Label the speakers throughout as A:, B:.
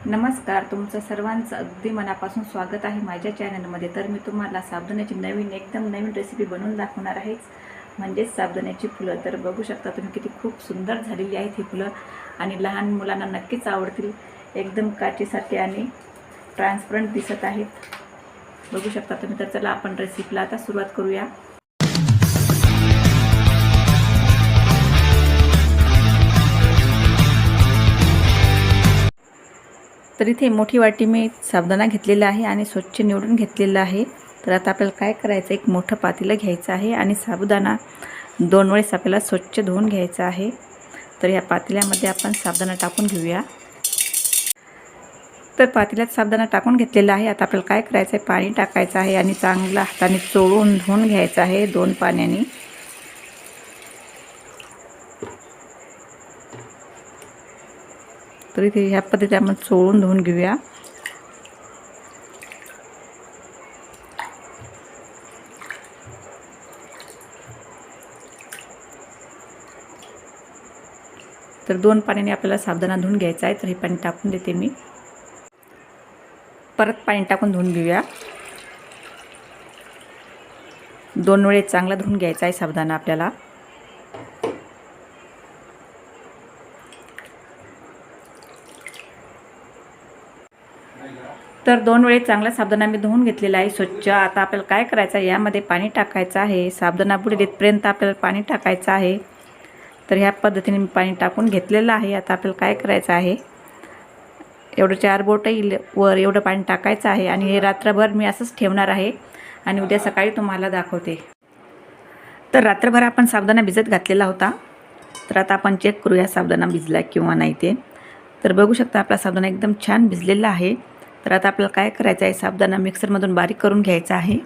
A: नमस्कार, तुमचं सर्वांचं अगदी मनापासून स्वागत आहे माझ्या चॅनलमध्ये। तर मी तुम्हाला साबुदाण्याची एकदम नवीन रेसिपी बनवून दाखवणार आहे, म्हणजेच साबुदाण्याची फुलं। तर बघू शकता तुम्ही किती खूप सुंदर झालेली आहेत ही फुलं आणि लहान मुलांना नक्कीच आवडतील। एकदम काचेसारखे आणि ट्रान्सपरंट दिसत आहेत, बघू शकता तुम्ही। तर चला आपण रेसिपीला आता सुरुवात करूया। तर इथे मोठी वाटी मी साबुदाणा घेतलेला आहे आणि स्वच्छ निवडून घेतलेला आहे। तर आता आपल्याला काय करायचं, एक मोठं पातेलं घ्यायचं आहे आणि साबुदाणा 2 वेळेस आपल्याला स्वच्छ धुवून घ्यायचा आहे। तर या पातेल्यामध्ये आपण साबुदाणा टाकून घेऊया। तर पातेल्यात साबुदाणा टाकून घेतलेला आहे। आता आपल्याला काय करायचं आहे, पाणी टाकायचं आहे आणि चांगला हाताने चोळून धुवून घ्यायचं आहे 2 पाण्याने। तर इथे ह्या पद्धतीने आपण चोळून धुवून घेऊया। तर 2 पाण्याने आपल्याला साबुदाणा धुवून घ्यायचा आहे। तर हे पाणी टाकून देते मी, परत पाणी टाकून धुवून घेऊया। 2 वेळेस चांगला धुवून घ्यायचा आहे साबुदाणा आपल्याला। तर 2 वेळेस चांगला साबुदाणा मी धुवून घेतलेला आहे स्वच्छ। आता आपल्याला काय करायचं आहे, यामध्ये पाणी टाकायचं आहे। साबुदाणा बुडीपर्यंत आपल्याला पाणी टाकायचं आहे। तर ह्या पद्धतीने मी पाणी टाकून घेतलेलं आहे। आता आपल्याला काय करायचं आहे, एवढं 4 बोटं वर एवढं पाणी टाकायचं आहे आणि हे रात्रभर मी असंच ठेवणार आहे आणि उद्या सकाळी तुम्हाला दाखवते। तर रात्रभर आपण साबुदाणा भिजत घातलेला होता। तर आता आपण चेक करूया साबुदाणा भिजला किंवा नाही ते। तर बघू शकता आपला साबुदाणा एकदम छान भिजलेला आहे। तर आता आपल्याला काय करायचं आहे, साबुदाणा मिक्सरमधून बारीक करून घ्यायचा आहे।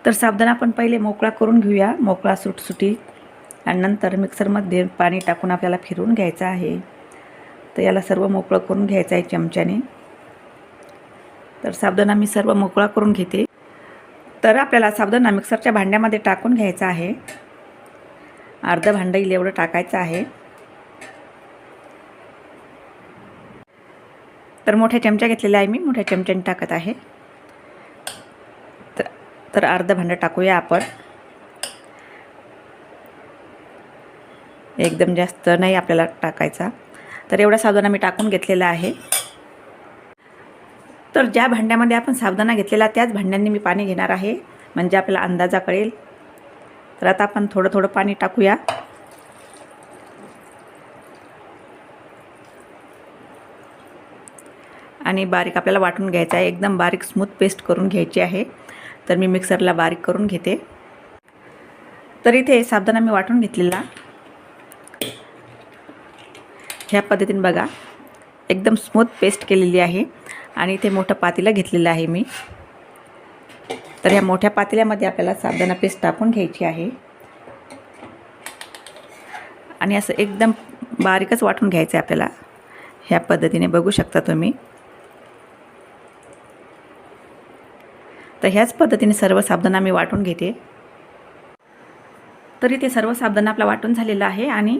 A: तर साबुदाणा आपण पहिले मोकळा करून घेऊया, मोकळा सुटसुटीत, आणि नंतर मिक्सरमध्ये पाणी टाकून आपल्याला फिरवून घ्यायचं आहे। तर याला सर्व मोकळं करून घ्यायचं आहे चमच्याने। तर साबुदाणा मी सर्व मोकळा करून घेते। तर आपल्याला साबुदाणा मिक्सरच्या भांड्यामध्ये टाकून घ्यायचा आहे। अर्ध भांडं येईल एवढं टाकायचं आहे। तर मोठ्या चमचा घेतलेला आहे मी, मोठ्या चमच्याने टाकत आहे। तर अर्ध भांडं टाकूया आपण, एकदम जास्त नाही आपल्याला टाकायचा। तर एवढा साबुदाणा मी टाकून घेतलेला आहे। तर ज्या भांड्यामध्ये आपण साबुदाणा घेतलेला त्याच भांड्याने मी पाणी घेणार आहे, म्हणजे आपल्याला अंदाजा कळेल। तर आता आपण थोडं थोडं पाणी टाकूया आणि बारीक आपल्याला वाटून घ्यायचं आहे। एकदम बारीक स्मूथ पेस्ट करून घ्यायची आहे। तर मी मिक्सरला बारीक करून घेते। तर इथे साबुदाणा मी वाटून घेतलेला ह्या पद्धतीने बघा, एकदम स्मूथ पेस्ट केलेली आहे। आणि इथे मोठं पातेलं घेतलेलं आहे मी। तर ह्या मोठ्या पातेल्यामध्ये आपल्याला साबुदाणा पेस्ट टाकून घ्यायची आहे आणि असं एकदम बारीकच वाटून घ्यायचं आहे आपल्याला, ह्या पद्धतीने बघू शकता तुम्ही। तर ह्याच पद्धतीने सर्व साबुदाणा मी वाटून घेते। तर इथे सर्व साबुदाणा आपला वाटून झालेला आहे आणि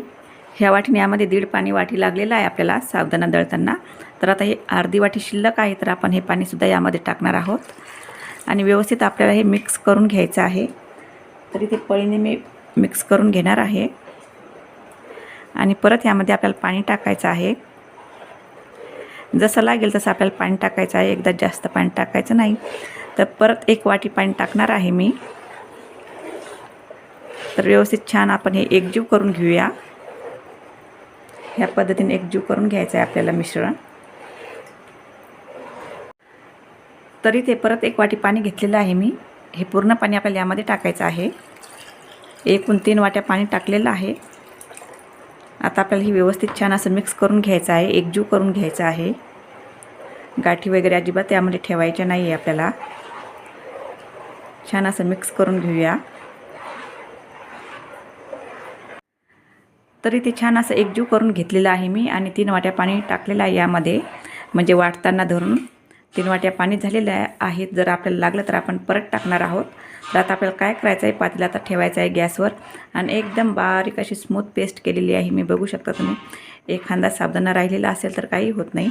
A: ह्या वाटीने यामध्ये 1.5 पाणी वाटी लागलेला आहे आपल्याला साबुदाणा दळताना। तर आता हे अर्धी वाटी शिल्लक आहे, तर आपण हे पाणीसुद्धा यामध्ये टाकणार आहोत आणि व्यवस्थित आपल्याला हे मिक्स करून घ्यायचं आहे। तर इथे पळीने मी मिक्स करून घेणार आहे आणि परत यामध्ये आपल्याला पाणी टाकायचं आहे। जसं लागेल तसं आपल्याला पाणी टाकायचं आहे, एकदा जास्त पाणी टाकायचं नाही। तर परत 1 वाटी पाणी टाकणार आहे मी। तर व्यवस्थित छान आपण हे एकजीव करून घेऊया। ह्या पद्धतीने एकजीव करून घ्यायचं आहे आपल्याला मिश्रण। तर इथे परत 1 वाटी पाणी घेतलेलं आहे मी, हे पूर्ण पाणी आपल्याला यामध्ये टाकायचं आहे। एकूण 3 वाट्या पाणी टाकलेलं आहे। आता आपल्याला ही व्यवस्थित छान असं मिक्स करून घ्यायचं आहे, एकजीव करून घ्यायचं आहे। गाठी वगैरे अजिबात यामध्ये ठेवायच्या नाही आहे आपल्याला। छान असं मिक्स करून घेऊया। तरी ते छान असं एकजीव करून घेतलेलं आहे मी आणि 3 वाट्या पाणी टाकलेलं आहे यामध्ये, म्हणजे वाटताना धरून 3 वाट्या पाणी झालेलं आहे। जर आपल्याला लागलं तर आपण परत टाकणार आहोत। तर आता आपल्याला काय करायचं आहे, पातेलं आता ठेवायचं आहे गॅसवर आणि एकदम बारीक अशी स्मूथ पेस्ट केलेली आहे मी, बघू शकता तुम्ही। एखादा साबुदाणा राहिलेला असेल तर काही होत नाही.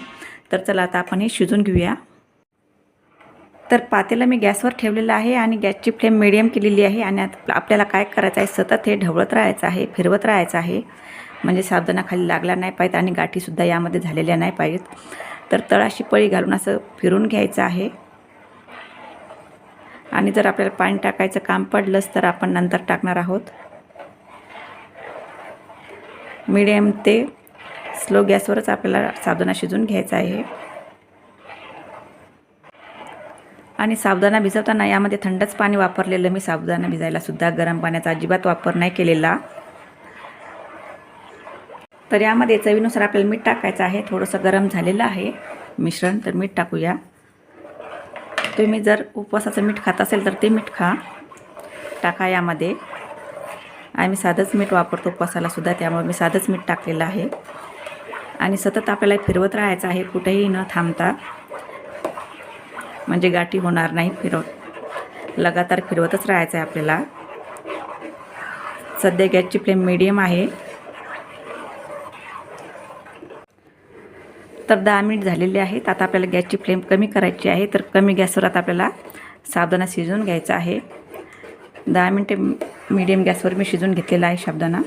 A: तर चला आता आपण हे शिजून घेऊया. तर पातेलं मी गॅसवर ठेवलेलं आहे आणि गॅसची फ्लेम मिडियम केलेली आहे. आणि आता आपल्याला काय करायचं आहे, सतत हे ढवळत राहायचं आहे, फिरवत राहायचं आहे, म्हणजे साबुदाणा खाली लागला नाही पाहिजे आणि गाठीसुद्धा यामध्ये झालेल्या नाही पाहिजेत. तर तळाशी पळी घालून असं फिरून घ्यायचं आहे. आणि जर आपल्याला पाणी टाकायचं काम पडलंच तर आपण नंतर टाकणार आहोत. मिडियम ते स्लो गॅसवरच आपल्याला साबुदाणा शिजून घ्यायचा आहे. आणि साबुदाणा भिजवताना यामध्ये थंडच पाणी वापरलेलं मी. साबुदाणा भिजायला सुद्धा गरम पाण्याचा अजिबात वापर नाही केलेला. तर यामध्ये चवीनुसार आपल्याला मीठ टाकायचं आहे. थोडंसं गरम झालेलं आहे मिश्रण, तर मीठ टाकूया. तुम्ही जर उपवासाचं मीठ खात असेल तर ते मीठ टाका यामध्ये. आम्ही साधंच मीठ वापरतो उपवासाला सुद्धा, त्यामुळे मी साधंच मीठ टाकलेलं आहे. आणि सतत आपल्याला फिरवत राहायचं आहे, कुठेही न थांबता, म्हणजे गाठी होणार नाही. लगातार फिरवतच राहायचं आहे आपल्याला. सध्या गॅसची फ्लेम मीडियम आहे. तर 10 मिनिट झालेले आहेत. आता आपल्याला गॅसची फ्लेम कमी करायची आहे. तर कमी गॅसवर आता आपल्याला साबुदाणा शिजवून घ्यायचा आहे. 10 मिनिटे मीडियम गॅसवर मी शिजवून घेतलेला आहे साबुदाणा.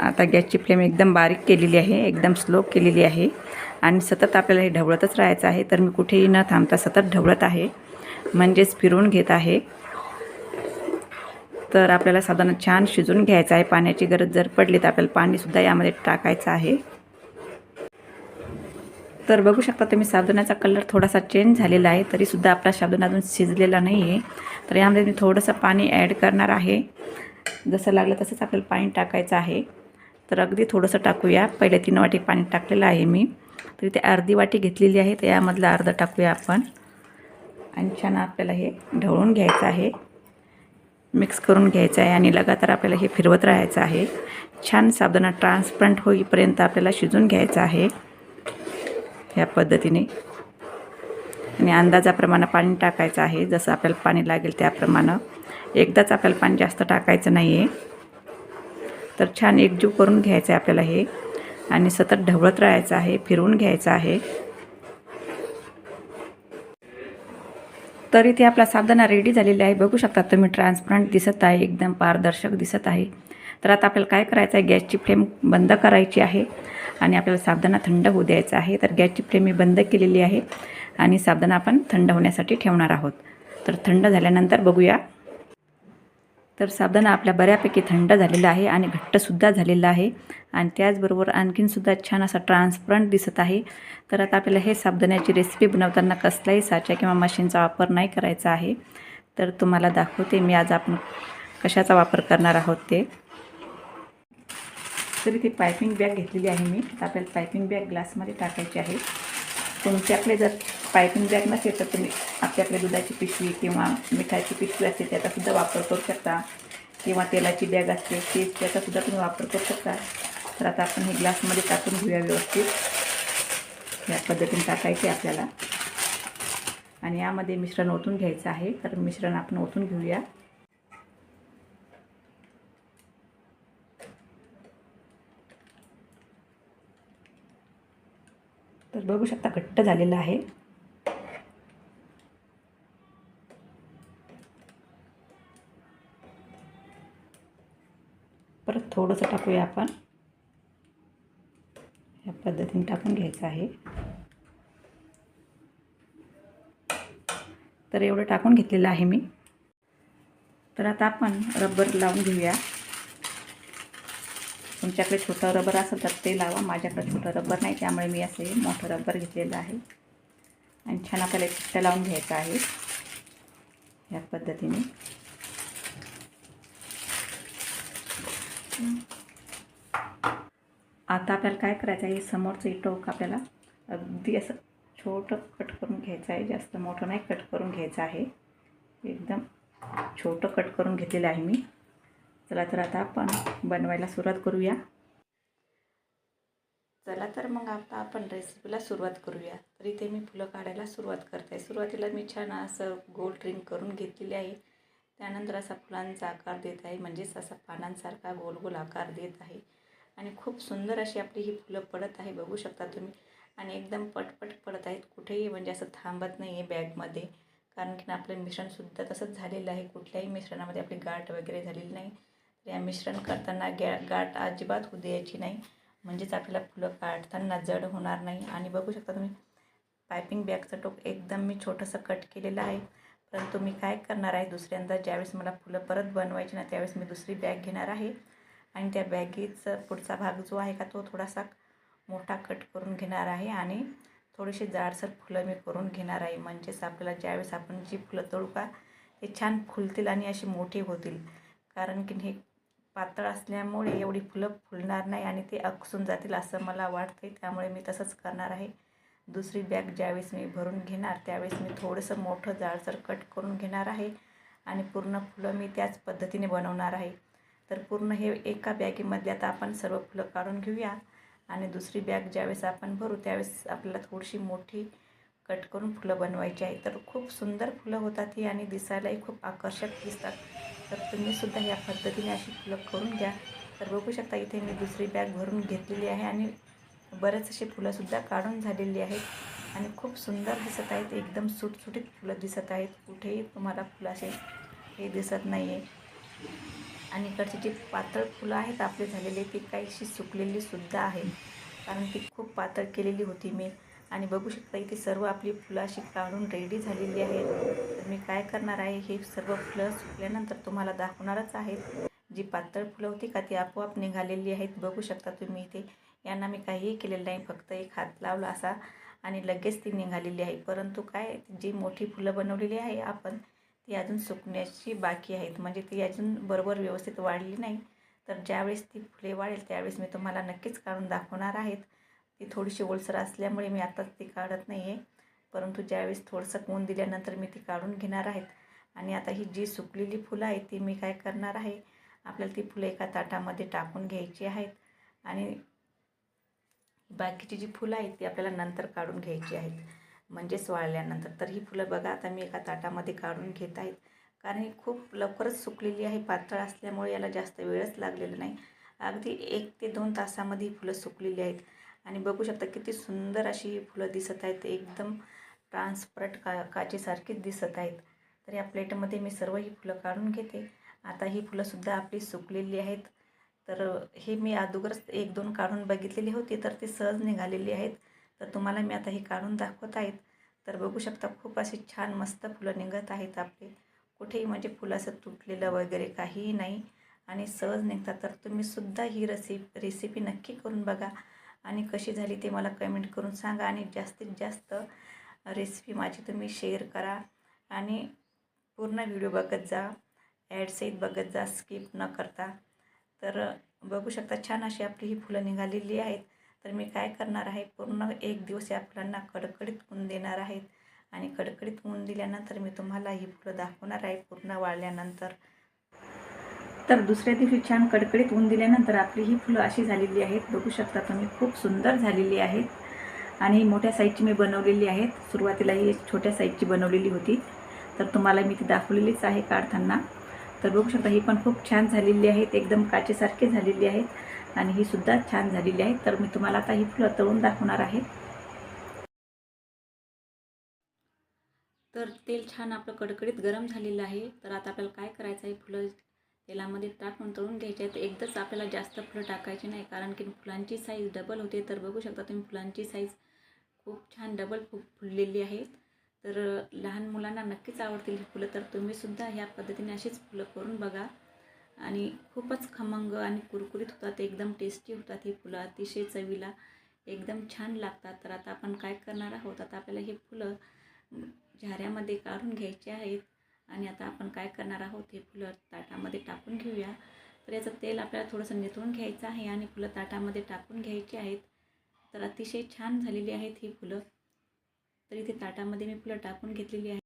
A: आता गॅसची फ्लेम एकदम बारीक केलेली आहे, एकदम स्लो केलेली आहे. आणि सतत आपल्याला हे ढवळतच राहायचं आहे. तर मी कुठेही न थांबता सतत ढवळत आहे, म्हणजेच फिरवून घेत आहे. तर आपल्याला साबुदाणा छान शिजून घ्यायचा आहे. पाण्याची गरज जर पडली तर आपल्याला पाणीसुद्धा यामध्ये टाकायचं आहे. तर बघू शकता तुम्ही साबुदाण्याचा कलर थोडासा चेंज झालेला आहे, तरीसुद्धा आपला साबुदाणा अजून शिजलेला नाही आहे. तर यामध्ये मी थोडंसं पाणी ॲड करणार आहे. जसं लागलं तसंच आपल्याला पाणी टाकायचं आहे. तर अगदी थोडंसं टाकूया. पहिले 3 वाटी पाणी टाकलेलं आहे मी, तर इथे अर्धी वाटी घेतलेली आहे. तर यामधलं अर्धं टाकूया आपण. आणि छान आपल्याला हे ढवळून घ्यायचं आहे, मिक्स करून घ्यायचं आहे. आणि लगातार आपल्याला हे फिरवत राहायचं आहे. छान साबुदाणा ट्रान्सपरंट होईपर्यंत आपल्याला शिजून घ्यायचं आहे ह्या पद्धतीने. आणि अंदाजाप्रमाणे पाणी टाकायचं आहे, जसं आपल्याला पाणी लागेल त्याप्रमाणे. एकदाच आपल्याला पाणी जास्त टाकायचं नाही आहे. तर छान एकजीव करून घ्यायचं आहे आपल्याला हे. आणि सतत ढवळत राहायचं आहे, फिरवून घ्यायचं आहे. तर इथे आपला साबुदाणा रेडी झालेला आहे. बघू शकता तुम्ही, ट्रान्सपरंट दिसत आहे, एकदम पारदर्शक दिसत आहे. तर आता आपल्याला काय करायचं आहे, गॅसची फ्लेम बंद करायची आहे आणि आपल्याला साबुदाणा थंड होऊ द्यायचा आहे. तर गॅसची फ्लेम मी बंद केलेली आहे आणि साबुदाणा आपण थंड होण्यासाठी ठेवणार आहोत. तर थंड झाल्यानंतर बघूया. तर साबुदाणा आपल्या बऱ्यापैकी थंड झालेला आहे आणि घट्टसुद्धा झालेला आहे. आणि त्याचबरोबर आणखीनसुद्धा छान असा ट्रान्सपरंट दिसत आहे. तर आता आपल्याला हे साबुदाण्याची रेसिपी बनवताना कसलाही साचा किंवा मशीनचा वापर नाही करायचा आहे. तर तुम्हाला दाखवते मी आज आपण कशाचा वापर करणार आहोत ते. तर इथे पायपिंग बॅग घेतलेली आहे मी. तर आपल्याला पायपिंग बॅग ग्लासमध्ये टाकायची आहे. तुमच्याकडे जर पायपिंग बॅग नसेल तर तुम्ही आपल्याकडे दुधाची पिशवी किंवा मिठाची पिशवी असते त्याचासुद्धा वापर करू शकता, किंवा तेलाची बॅग असते त्याचासुद्धा तुम्ही वापर करू शकता. तर आता आपण हे ग्लासमध्ये टाकून घेऊया व्यवस्थित. या पद्धतीने टाकायचे आपल्याला. आणि यामध्ये मिश्रण ओतून घ्यायचं आहे. तर मिश्रण आपण ओतून घेऊया. तर बघू शकता घट्ट झालेलं आहे. परत थोडंसं टाकूया आपण. या पद्धतीने टाकून घ्यायचं आहे. तर एवढं टाकून घेतलेलं आहे मी. तर आता आपण रबर लावून घेऊया. तुमच्याकडे छोटं रबर असेल तर ते लावा. माझ्याकडे छोटं रबर नाही, त्यामुळे मी असे मोठं रबर घेतलेलं आहे. आणि छान आपल्याला चिकटा लावून घ्यायचा आहे या पद्धतीने. आता आपल्याला काय करायचं आहे, समोरचं टोक आपल्याला अगदी असं छोटं कट करून घ्यायचं आहे. जास्त मोठं नाही कट करून घ्यायचं आहे, एकदम छोटं कट करून घेतलेलं आहे मी. चला तर आता आपण बनवायला सुरुवात करूया. चला तर मग आता आपण रेसिपीला सुरुवात करूया. तर इथे मी फुलं काढायला सुरुवात करते. सुरुवातीला मी छान असं गोल रिंग करून घेतलेली आहे. त्यानंतर असा फुलांचा आकार देत आहे, म्हणजेच असा पानांसारखा गोल गोल आकार देत आहे. आणि खूप सुंदर अशी आपली ही फुलं पडत आहे, बघू शकता तुम्ही. आणि एकदम पटपट पडत आहेत, कुठेही म्हणजे असं थांबत नाही आहे बॅगमध्ये. कारण की आपलं मिश्रणसुद्धा तसंच झालेलं आहे, कुठल्याही मिश्रणामध्ये आपली गाठ वगैरे झालेली नाही. तर या मिश्रण करताना गाठ अजिबात होऊ द्यायची नाही, म्हणजेच आपल्याला फुलं काढताना जड होणार नाही. आणि बघू शकता तुम्ही, पायपिंग बॅगचं टोक एकदम मी छोटंसं कट केलेलं आहे. परंतु मी काय करणार आहे, दुसऱ्यांदा ज्यावेळेस मला फुलं परत बनवायची ना, त्यावेळेस मी दुसरी बॅग घेणार आहे आणि त्या बॅगीचा पुढचा भाग जो आहे का, तो थोडासा मोठा कट करून घेणार आहे आणि थोडीशी जाडसर फुलं मी करून घेणार आहे. म्हणजेच आपल्याला ज्यावेळेस आपण जी फुलं तळू का, ते छान फुलतील आणि अशी मोठी होतील. कारण की हे पातळ असल्यामुळे एवढी फुलं फुलणार नाही आणि ते अकसून जातील असं मला वाटते. त्यामुळे मी तसंच करणार आहे. दुसरी बॅग ज्यावेळेस मी भरून घेणार, त्यावेळेस मी थोडंसं मोठं जाडसर कट करून घेणार आहे आणि पूर्ण फुलं मी त्याच पद्धतीने बनवणार आहे. तर पूर्ण हे एका बॅगेमध्ये आता आपण सर्व फुलं काढून घेऊया आणि दुसरी बॅग ज्यावेळेस आपण भरू, त्यावेळेस आपल्याला थोडीशी मोठी कट करून फुलं बनवायची आहे. तर खूप सुंदर फुलं होतात ही आणि दिसायलाही खूप आकर्षक दिसतात. तर तुम्हीसुद्धा या पद्धतीने अशी फुलं करून घ्या. तर बघू शकता, इथे मी दुसरी बॅग भरून घेतलेली आहे आणि बरेच अशी फुलंसुद्धा काढून झालेली आहेत आणि खूप सुंदर दिसत आहेत. एकदम सुटसुटीत फुलं दिसत आहेत, कुठेही तुम्हाला फुलं असे हे दिसत नाही आहे. आणि इकडची जी पातळ फुलं आहेत आपले झालेले, ती काहीशी सुकलेली सुद्धा आहेत, कारण ती खूप पातळ केलेली होती मी. आणि बघू शकता, इथे सर्व आपली फुलं अशी काढून रेडी झालेली आहेत. तर मी काय करणार आहे, हे सर्व फुलं सुकल्यानंतर तुम्हाला दाखवणारच आहेत. जी पातळ फुलं होती का, ती आपोआप निघालेली आहेत, बघू शकता तुम्ही इथे. यांना मी काहीही केलेलं नाही, फक्त एक हात लावला असा आणि लगेच ती निघालेली आहे. परंतु काय, जी मोठी फुलं बनवलेली आहे आपण, ती अजून सुकण्याची बाकी आहेत, म्हणजे ती अजून बरोबर व्यवस्थित वाढली नाही. तर ज्यावेळेस ती फुले वाढेल, त्यावेळेस मी तुम्हाला नक्कीच काढून दाखवणार आहेत. ती थोडीशी ओलसर असल्यामुळे मी आताच ती काढत नाही आहे, परंतु ज्यावेळेस थोडंसं ऊन दिल्यानंतर मी ती काढून घेणार आहेत. आणि आता ही जी सुकलेली फुलं आहेत, ती मी काय करणार आहे, आपल्याला ती फुलं एका ताटामध्ये टाकून घ्यायची आहेत आणि बाकीची जी फुलं आहेत ती आपल्याला नंतर काढून घ्यायची आहेत, म्हणजेच वाळल्यानंतर. तर ही फुलं बघा, आता मी एका ताटामध्ये काढून घेत आहेत, कारण ही खूप लवकरच सुकलेली आहे. पातळ असल्यामुळे याला जास्त वेळच लागलेला नाही, अगदी 1 ते 2 तासामध्ये ही फुलं सुकलेली आहेत. आणि बघू शकता किती सुंदर अशी ही फुलं दिसत आहेत, एकदम ट्रान्सपरंट काचेसारखीच दिसत आहेत. तर या प्लेटमध्ये मी सर्व ही फुलं काढून घेते. आता ही फुलंसुद्धा आपली सुकलेली आहेत. तर हे मी अगोदरच 1-2 काढून बघितलेली होती, तर ते सहज निघालेली आहेत. तर तुम्हाला मी आता हे काढून दाखवत आहेत. तर बघू शकता, खूप अशी छान मस्त फुलं निघत आहेत आपले. कुठेही म्हणजे फुलं असं तुटलेलं वगैरे काहीही नाही आणि सहज निघतात. तर तुम्हीसुद्धा ही रेसिपी नक्की करून बघा आणि कशी झाली ते मला कमेंट करून सांगा. आणि जास्तीत जास्त रेसिपी माझी तुम्ही शेअर करा आणि पूर्ण व्हिडिओ बघत जा, ॲडसहित बघत जा, स्किप न करता. तर बघू शकता, छान अशी आपली ही फुलं निघालेली आहेत. तर मी काय करणार आहे, पूर्ण 1 दिवस या फुलांना कडकडीत ऊन देणार आहेत आणि कडकडीत ऊन दिल्यानंतर मी तुम्हाला ही फुलं दाखवणार आहे पूर्ण वाळल्यानंतर. तर दुसऱ्या दिवशी छान कडकडीत ऊन दिल्यानंतर आपली ही फुलं अशी झालेली आहेत, बघू शकता तुम्ही. खूप सुंदर झालेली आहेत आणि मोठ्या साईजची मी बनवलेली आहेत. सुरुवातीला ही छोट्या साईजची बनवलेली होती, तर तुम्हाला मी ती दाखवलेलीच आहे काढताना. तर बघू शकता, ही पण खूप छान झालेली आहेत, एकदम काचेसारखी झालेली आहेत आणि ही सुद्धा छान झालेली आहे. तर मी तुम्हाला आता ही फुलं तळून दाखवणार आहे. तर तेल छान आपलं कडकडीत गरम झालेलं आहे. तर आता आपल्याला काय करायचं आहे, फुलं तेलामध्ये टाकून तळून घ्यायचे आहेत. एकदाच आपल्याला जास्त फुलं टाकायची नाही, कारण की फुलांची साईज डबल होते. तर बघू शकता तुम्ही, फुलांची साईज खूप छान डबल फुललेली आहे. तर लहान मुलांना नक्कीच आवडतील ही फुलं. तर तुम्हीसुद्धा ह्या पद्धतीने अशीच फुलं करून बघा आणि खूपच खमंग आणि कुरकुरीत होतात, एकदम टेस्टी होतात ही फुलं, अतिशय चवीला एकदम छान लागतात. तर आता आपण काय करणार आहोत, आता आपल्याला हे फुलं झाऱ्यामध्ये काढून घ्यायचे आहेत आणि आता आपण काय करणार आहोत, हे फुलं ताटामध्ये टाकून घेऊया. तर याचं तेल आपल्याला थोडंसं निथळून घ्यायचं आहे आणि फुलं ताटामध्ये टाकून घ्यायची आहेत. तर अतिशय छान झालेली आहेत ही फुलं. तर इथे ताटामध्ये मी फुलं टाकून घेतलेली आहे.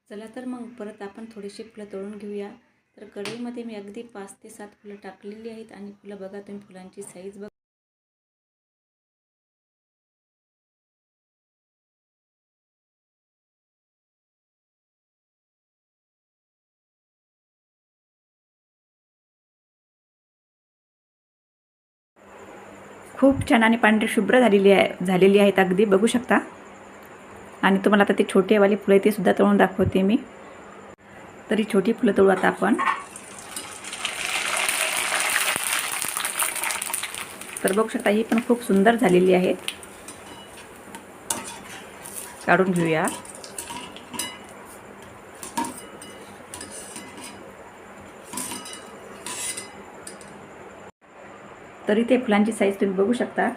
A: चला तर मग परत आपण थोडीशी फुलं तळून घेऊया. तर कढईमध्ये मी अगदी 5 ते 7 फुलं टाकलेली आहेत आणि फुलं बघा तुम्ही, फुलांची साईज बघा. खूप छान आणि पांढरी शुभ्र झालेली आहेत अगदी बघू शकता. आणि तुम्हाला आता ती छोटीवाली फुलं ती सुद्धा तळून दाखवते मी. तरी छोटी फुलं तळू आता आपण. तर बघू शकता ही पण खूप सुंदर झालेली आहेत. काढून घेऊया. तरी ते फुलांची साईज तुम्ही बघू शकता.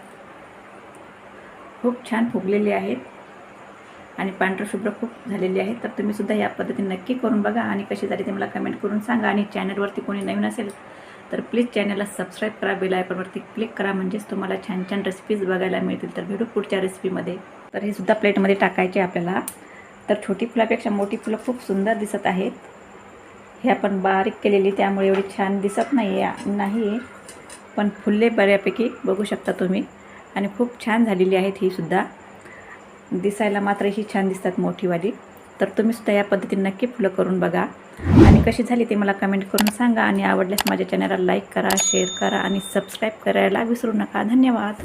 A: खूप छान फुगलेली आहेत आणि पांढरं शुभ्र खूप झालेली आहेत. तर तुम्ही सुद्धा या पद्धतीने नक्की करून बघा आणि कशी झाली ते मला कमेंट करून सांगा. आणि चॅनलवरती कोणी नवीन असेल तर प्लीज चॅनलला सबस्क्राईब करा, बेल आयकॉनवरती क्लिक करा, म्हणजेच तुम्हाला छान छान रेसिपीज बघायला मिळतील. तर भेटू पुढच्या रेसिपीमध्ये. तर हे सुद्धा प्लेटमध्ये टाकायचे आपल्याला. तर छोटी फुलापेक्षा मोठी फुलं खूप सुंदर दिसत आहेत. हे आपण बारीक केलेली त्यामुळे एवढी छान दिसत नाही पण फुले बऱ्यापैकी बघू शकता तुम्ही. आणि खूप छान झालेली आहेत ही सुद्धा. दिसायला मात्र ही छान दिसतात मोठीवाली. तर तुम्ही सुद्धा या पद्धतीने नक्की फुलं करून बघा आणि कशी झाली ते मला कमेंट करून सांगा. आणि आवडल्यास माझ्या चॅनलला लाईक करा, शेअर करा आणि सबस्क्राईब करायला विसरू नका. धन्यवाद.